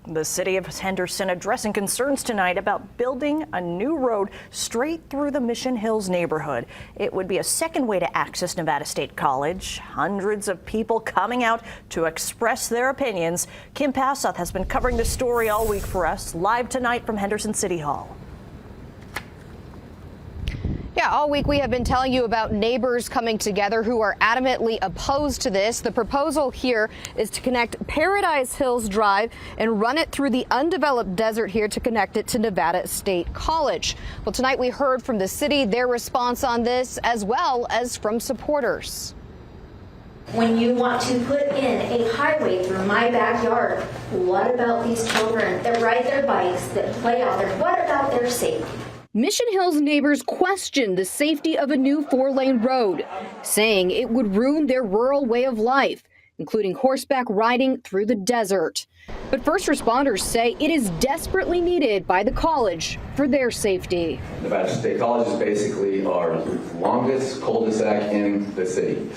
The city of Henderson addressing concerns tonight about building a new road straight through the Mission Hills neighborhood. It would be a second way to access Nevada State College. Hundreds of people coming out to express their opinions. Kim Passoth has been covering this story all week for us, live tonight from Henderson City Hall. Yeah, all week we have been telling you about neighbors coming together who are adamantly opposed to this. The proposal here is to connect Paradise Hills Drive and run it through the undeveloped desert here to connect it to Nevada State College. Well, tonight we heard from the city their response on this, as well as from supporters. When you want to put in a highway through my backyard, what about these children that ride their bikes, that play out there? What about their safety? Mission Hills neighbors questioned the safety of a new 4-lane road, saying it would ruin their rural way of life, including horseback riding through the desert. But first responders say it is desperately needed by the college for their safety. Nevada State College is basically our longest cul-de-sac in the city.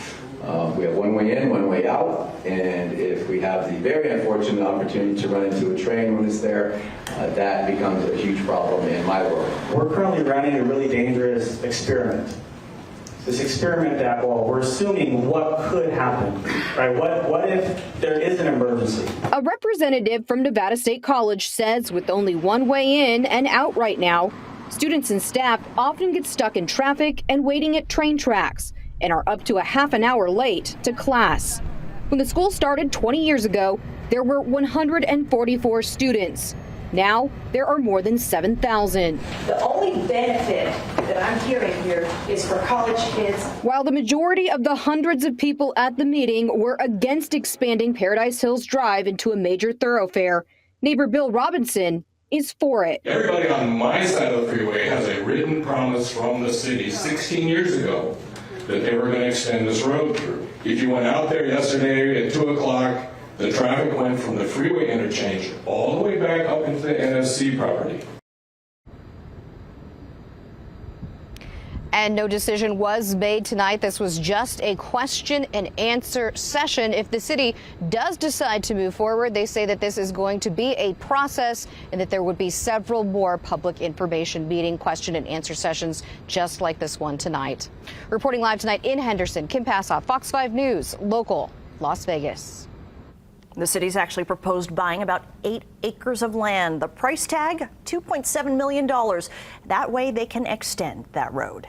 We have one way in, one way out, and if we have the very unfortunate opportunity to run into a train when it's there, that becomes a huge problem in my world. We're currently running a really dangerous experiment. This experiment that, well, we're assuming what could happen, right? What if there is an emergency? A representative from Nevada State College says with only one way in and out right now, students and staff often get stuck in traffic and waiting at train tracks, and are up to a half an hour late to class. When the school started 20 years ago, there were 144 students. Now, there are more than 7,000. The only benefit that I'm hearing here is for college kids. While the majority of the hundreds of people at the meeting were against expanding Paradise Hills Drive into a major thoroughfare, neighbor Bill Robinson is for it. Everybody on my side of the freeway has a written promise from the city 16 years ago that they were going to extend this road through. If you went out there yesterday at 2 o'clock, the traffic went from the freeway interchange all the way back up into the NSC property. And no decision was made tonight. This was just a question and answer session. If the city does decide to move forward, they say that this is going to be a process and that there would be several more public information meeting, question and answer sessions just like this one tonight. Reporting live tonight in Henderson, Kim Passoff, Fox 5 News, local, Las Vegas. The city's actually proposed buying about 8 acres of land. The price tag, $2.7 million. That way they can extend that road.